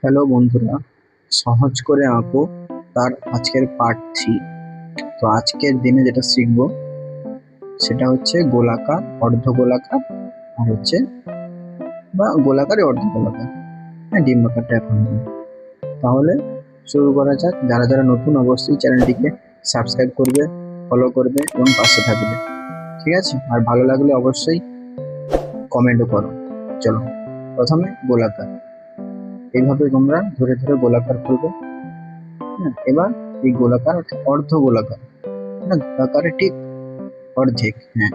Hello বন্ধুরা, সহজ করে আঁকো তার আজকের পার্ট 3। তো আজকের দিনে যেটা শিখবো সেটা হচ্ছে গোলাকার, অর্ধ গোলাকার আর হচ্ছে বা গোলাকার অর্ধ গোলাকার, হ্যাঁ ডিম্বাকারটা এখন নয়। তাহলে শুরু করা যাক। যারা যারা নতুন অবশ্যই চ্যানেলটিকে সাবস্ক্রাইব করবে, ফলো করবে এবং পাশে থাকবে, ঠিক আছে? আর ভালো লাগলে অবশ্যই কমেন্টও করো। চলো, প্রথমে গোলাকার। এইভাবে তোমরা ধরে ধরে গোলাকার করবে। হ্যাঁ, এবার এই গোলাকার অর্ধ গোলাকার, না গোলাকারের ঠিক অর্ধেক, হ্যাঁ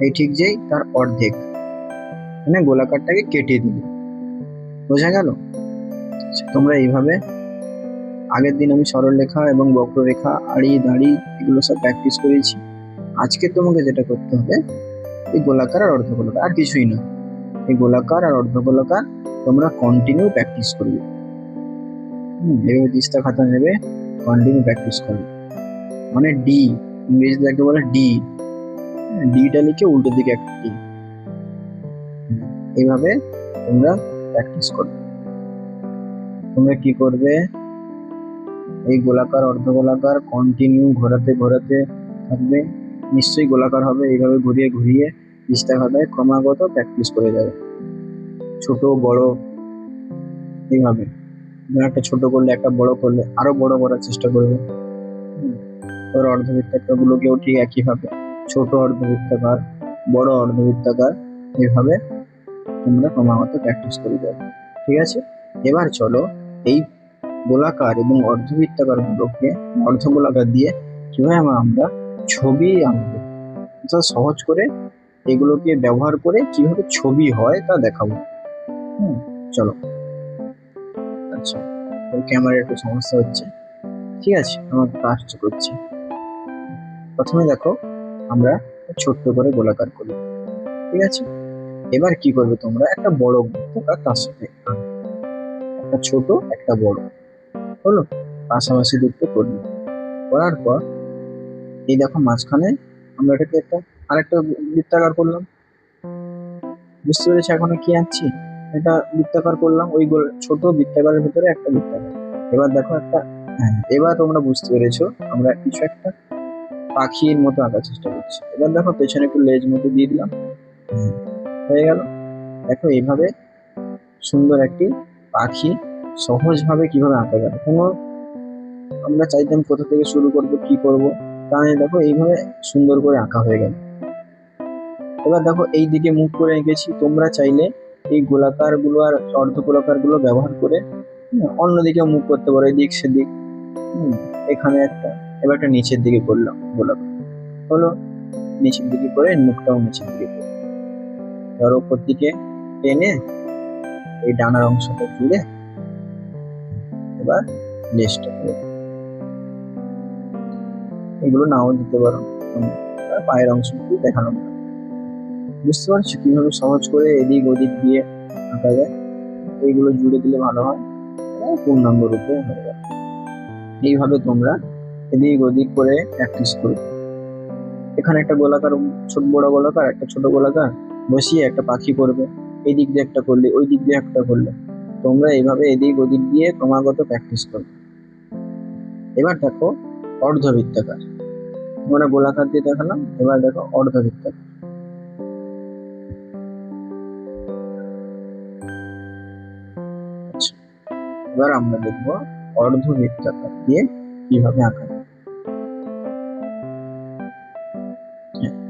এই ঠিক যেই তার অর্ধেক, মানে গোলাকারটাকে কেটে দিবে। বোঝা গেল? তোমরা এইভাবে আগের দিন আমি সরলরেখা এবং বক্ররেখা, আড়ি দাড়ি এগুলো সব প্র্যাকটিস করেছি। আজকে তোমাকে যেটা করতে হবে এই গোলাকার আর অর্ধ গোলাকার, আর কিছুই না। এই গোলাকার আর অর্ধ গোলাকার তোমরা কন্টিনিউ প্র্যাকটিস করবে। এভাবে তিস্তা খাতা নেবে, কন্টিনিউ প্র্যাকটিস করবে। মানে ডি, ইংরেজিতে যাকে বলে ডি, ডিটা লিখে উল্টো দিকে একটা ডি। এইভাবে তোমরা প্র্যাকটিস করবে। তোমরা কি করবে, এই গোলাকার অর্ধ গোলাকার কন্টিনিউ ঘোরাতে ঘোরাতে থাকবে, নিশ্চয়ই গোলাকার হবে। এইভাবে ঘুরিয়ে ঘুরিয়ে পৃষ্ঠা খাতায় ক্রমাগত প্র্যাকটিস করে যাবে, ছোট বড় এইভাবে। একটা ছোট করলে একটা বড় করলে আরো বড় করার চেষ্টা করবে। ওর অর্ধবৃত্তাকার গুলোকেও ঠিক একইভাবে ছোট অর্ধবৃত্তাকার, বড় অর্ধবৃত্তাকার, এইভাবে তোমরা ক্রমাগত প্র্যাকটিস করে যাবে, ঠিক আছে? এবার চলো এই গোলাকার এবং অর্ধবৃত্তাকার গুলোকে, অর্ধ গোলাকার দিয়ে কিভাবে আমরা ছবি আঁকবো, সহজ করে এগুলোকে ব্যবহার করে কিভাবে ছবি হয় তা দেখাবো। চলো। আচ্ছা, ক্যামেরার একটু সমস্যা হচ্ছে, ঠিক আছে, আমার কাজ করছি। প্রথমে দেখো আমরা ছোট্ট করে গোলাকার করি, ঠিক আছে? এবার কি করবে, তোমরা একটা বড় বৃত্তাকার তার সাথে একটা ছোট একটা বড় হলো, পাশাপাশি দুটো করবে। করার পর এই দেখো মাঝখানে আমরা এটাকে একটা আরেকটা বৃত্তাকার করলাম। বুঝতে পেরেছি এখন কি আঁকছি? এটা বৃত্তাকার করলাম, ওই ছোট বৃত্তাকারের ভিতরে একটা বৃত্তাকার। এবার দেখো একটা, হ্যাঁ এবার তোমরা বুঝতে পেরেছো আমরা কিছু একটা পাখির মতো আঁকার চেষ্টা করছি। এবার দেখো পেছনে একটু লেজ মতো দিয়ে দিলাম, হয়ে গেল। দেখো এইভাবে সুন্দর একটি পাখি সহজভাবে কিভাবে আঁকা যাবে। কোনো আমরা চাইতাম কোথা থেকে শুরু করব, কি করব, তাহলে দেখো এইভাবে সুন্দর করে আঁকা হয়ে গেল। এবার দেখো এই দিকে মুখ করে এঁকেছি, তোমরা চাইলে এই গোলাকার গুলো আর অর্ধ গোলাকার গুলো ব্যবহার করে অন্যদিকে মুখ করতে পারো, এদিক সেদিক। এখানে একটা, এবার একটা নিচের দিকে করলাম গোলাকার, হলো নিচের দিকে করে মুখটাও নিচের দিকে করে, ধরো উপর দিকে টেনে এই ডানার অংশটা জুড়ে এবার লেজটা করে এগুলো নাও দিতে পারো, পায়ের অংশটুকু দেখানো। বুঝতে পারছো কিভাবে সহজ করে এদিক ওদিক দিয়ে আঁকা যায়? এইগুলো জুড়ে দিলে ভালো হয়, পূর্ণাঙ্গ রূপে হয়ে যায়। এইভাবে তোমরা এদিক ওদিক করে প্র্যাকটিস করবে। এখানে একটা গোলাকার, ছোট বড় গোলাকার, একটা ছোট গোলাকার বসিয়ে একটা পাখি করবে। এই দিক দিয়ে একটা করলে, ওই দিক দিয়ে একটা করলে, তোমরা এইভাবে এদিক ওদিক দিয়ে ক্রমাগত প্র্যাকটিস করবে। এবার দেখো অর্ধবৃত্তাকার, আমরা গোলাকার দিয়ে দেখালাম, এবার দেখো অর্ধবৃত্তাকার। আচ্ছা, এবার আমরা দেখবো অর্ধবৃত্তাকার দিয়ে কিভাবে আঁকা যায়।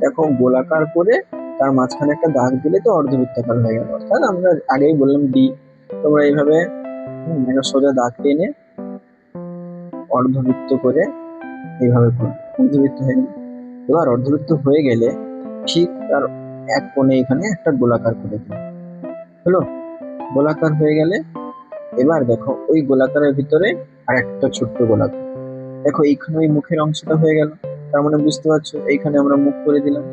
দেখো গোলাকার করে তার মাঝখানে একটা দাগ দিলে তো অর্ধবৃত্তাকার হয়ে গেল, অর্থাৎ আমরা আগেই বললাম ডি। তোমরা এইভাবে একটা সোজা দাগ টেনে অর্ধবৃত্ত করে এইভাবে করবে, অর্ধবৃত্ত হয়ে গেল। এবার অর্ধবৃত্ত হয়ে গেলে ঠিক তার এক কোণে এখানে একটা গোলাকার করে দিল, হলো গোলাকার হয়ে গেলে এবার দেখো ওই গোলাকারের ভিতরে আর একটা ছোট্ট গোলাকার। দেখো এইখানে ওই মুখের অংশটা হয়ে গেল, তার মানে বুঝতে পারছো এইখানে আমরা মুখ করে দিলাম।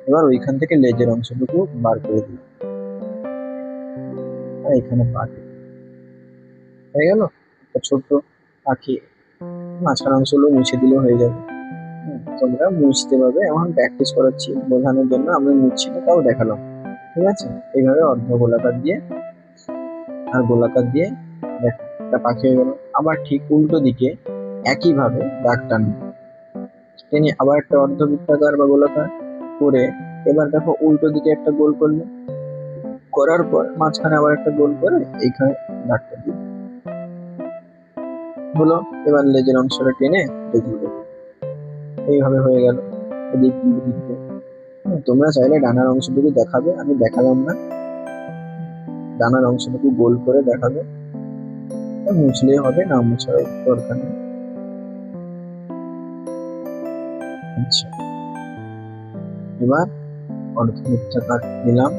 এবার ওইখান থেকে লেজের অংশটুকু বার করে দিলাম, এখানে পা হয়ে গেল একটা ছোট্ট পাখি। মাঝখান অংশগুলো মুছে দিলেও হয়ে যাবে। তোমরা মুছতে পারবে, এখন প্র্যাকটিস করাচ্ছি বোঝানোর জন্য, আমি মুছছি না তাও দেখালাম, ঠিক আছে? এইভাবে অর্ধ গোলাকার দিয়ে আর গোলাকার দিয়ে দেখো একটা পাখি হয়ে গেল। আবার ঠিক উল্টো দিকে একইভাবে দাগ টানবে, টেনে আবার একটা অর্ধবৃত্তাকার বা গোলাকার করে এবার দেখো উল্টো দিকে একটা গোল করলে, করার পর মাঝখানে আবার একটা গোল করে এইখানে দাগটা দিবে, হলো। এবার লেজের অংশটা টেনে রেখে দেবে, এইভাবে হয়ে গেল এদিক দিয়ে এদিক দিয়ে। তোমরা চাইলে ডানার অংশটুকু দেখাবে, আমি দেখালাম না, ডানার অংশটুকু গোল করে দেখাবে, মুছলেই হবে, না মুছার দরকার নেই। আচ্ছা, এবার অর্ধবৃত্তাকার দিলাম,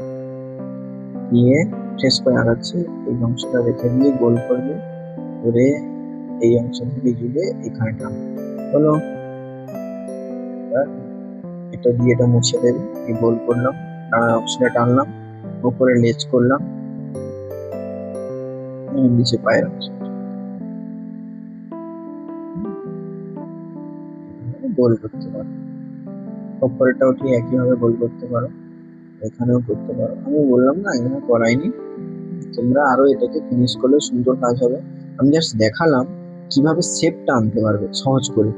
দিয়ে ট্রেস করে আগাচ্ছি, এই অংশটা রেখে দিয়ে গোল করবে, করে এই অংশ থেকে জুড়ে এখানে টানবে, হলো। এবার এটা দিয়ে এটা মুছে দেবে, এই গোল করলাম, ডানার অংশটা টানলাম, উপরে লেজ করলাম, নিচে পায়ের অংশ গোল করতে পারো। উপরেটাও ঠিক একইভাবে গোল করতে পারো, এখানেও করতে পারো। আমি বললাম না এখানে করাইনি, তোমরা আরো এটাকে ফিনিশ করলে সুন্দর কাজ হবে। আমি জাস্ট দেখালাম কিভাবে শেপটা আনতে পারবে সহজ করে,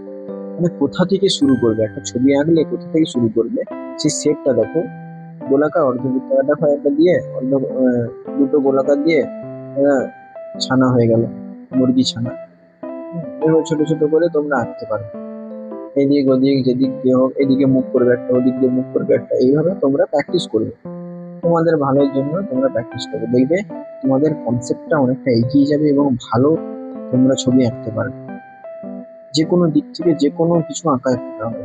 মানে কোথা থেকে শুরু করবে, একটা ছবি আঁকলে কোথা থেকে শুরু করবে সেই শেপটা দেখো। গোলাকার অর্ধবৃত্তাকার দেখো একটা দিয়ে দুটো গোলাকার দিয়ে ছানা হয়ে গেল, মুরগি ছানা। এবার ছোট ছোট করে তোমরা আঁকতে পারবে, এদিক ওদিক যেদিক দিয়ে হোক, এদিকে মুখ করবে একটা, ওদিক দিয়ে মুখ করবে একটা, এইভাবে তোমরা প্র্যাকটিস করবে। তোমাদের ভালোর জন্য তোমরা প্র্যাকটিস করবে, দেখবে তোমাদের কনসেপ্টটা অনেকটা এগিয়ে যাবে এবং ভালো তোমরা ছবি আঁকতে পারবে। যে কোনো দিক থেকে যে কোনো কিছু আঁকা হবে,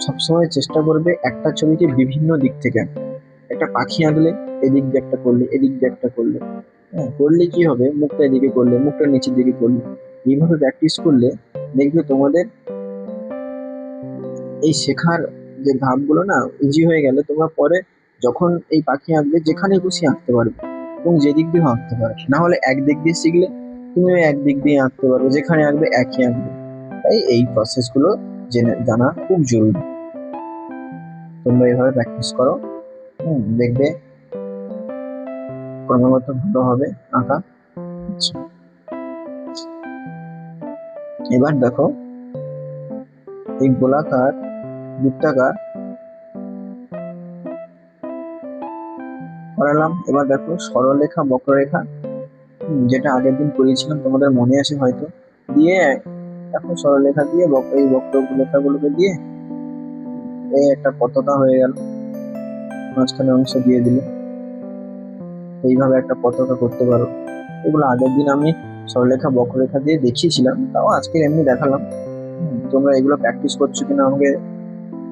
সবসময় চেষ্টা করবে একটা ছবিকে বিভিন্ন দিক থেকে আঁকতে। একটা পাখি আঁকলে এদিক দিয়ে একটা করলে, এদিক দিয়ে একটা করলে, হ্যাঁ করলে কি হবে, মুখটা এদিকে করলে, মুখটা নিচের দিকে করলে, এইভাবে প্র্যাকটিস করলে দেখবে তোমাদের এই শেখার যে ধাপগুলো না ইজি হয়ে গেলে তোমরা পরে যখন এই পাখি আঁকবে যেখানে খুশি আঁকতে পারবে এবং যেদিক দিয়ে আঁকতে পারবে। না হলে এক দিক দিয়ে শিখলে তুমি ওই এক দিক দিয়ে আঁকতে পারবে, যেখানে আঁকবে একই আঁকবে। তাই এই প্রসেস গুলো জেনে জানা খুব জরুরি। তোমরা এভাবে প্র্যাকটিস করো, দেখবে ক্রমাগত ভালো হবে আঁকা। আচ্ছা, এবার দেখো এই গোলাকার বৃত্তাকার করালাম। এবার দেখো সরলরেখা বক্ররেখা, যেটা আগের দিন করিয়েছিলাম তোমাদের মনে আছে হয়তো, দিয়ে এখন সরলরেখা দিয়ে এই বক্ররেখাগুলোকে দিয়ে এই একটা পতাকা হয়ে গেল, মাঝখানে অংশ দিয়ে দিলে এইভাবে একটা পতাকা করতে পারো। এগুলো আগের দিন আমি সরলরেখা বক্ররেখা দিয়ে দেখিয়েছিলাম, তাও আজকে এমনি দেখালাম। তোমরা এগুলো প্র্যাকটিস করছো কিনা আমাকে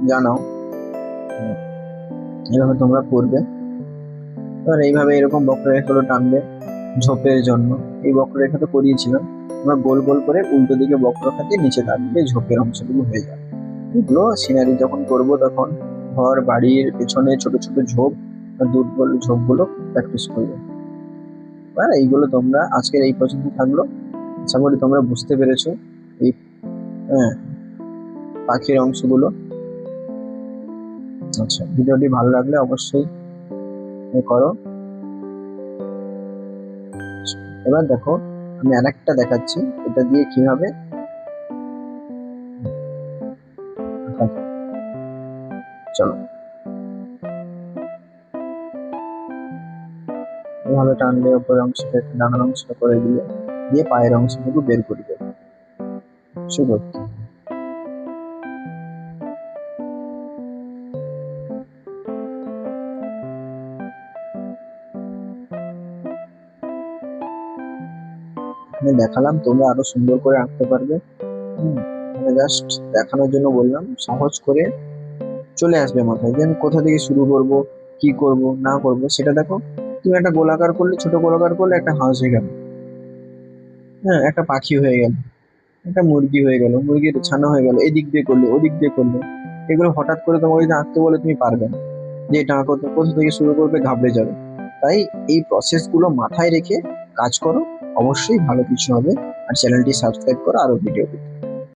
জানাও, এইভাবে তোমরা করবে। এবার এইভাবে এরকম বক্ররেখাগুলো টানবে ঝোপের জন্য, এই বক্ররেখা তো করিয়েছিলাম, আমরা গোল গোল করে উল্টো দিকে বক্ররেখা দিয়ে নিচে দাঁড়িয়ে ঝোপের অংশটুকু হয়ে যাবে। এগুলো সিনারি যখন করবো তখন ঘর বাড়ির পেছনে ছোট ছোট ঝোপ দুর্বল ঝোপগুলো প্র্যাকটিস করবে। আর এইগুলো তোমরা আজকের এই পর্যন্ত থাকলো, আশা করি তোমরা বুঝতে পেরেছো এই পাখির অংশগুলো। আচ্ছা, ভিডিওটি ভালো লাগলে অবশ্যই করো। এবার দেখো আমি আরেকটা দেখাচ্ছি, এটা দিয়ে কিভাবে চলো এভাবে টানলে উপরের অংশটা একটু ডানার অংশটা করে দিলে, দিয়ে পায়ের অংশটুকু বের করে দেবে, শুরু করতে। এখানে দেখালাম, তোমরা আরো সুন্দর করে আঁকতে পারবে। মানে জাস্ট দেখানোর জন্য বললাম, সহজ করে চলে আসবে মাথায় যে আমি কোথা থেকে শুরু করব, কি করব না করব সেটা। দেখো তুমি একটা গোলাকার করলে, ছোট গোলাকার করলে একটা হাঁস হয়ে গেল, হ্যাঁ একটা পাখি হয়ে গেল, একটা মুরগি হয়ে গেল, মুরগির ছানা হয়ে গেল, এদিক দিয়ে করলে ওদিক দিয়ে করলে। এগুলো হঠাৎ করে তোমাকে যদি আঁকতে বলে তুমি পারবে না, যে এটা আঁকো, কোথা থেকে শুরু করবে ঘাবড়ে যাবে। তাই এই প্রসেস গুলো মাথায় রেখে কাজ করো, অবশ্যই ভালো কিছু হবে। আর চ্যানেলটি সাবস্ক্রাইব করো আরো ভিডিও পেতে।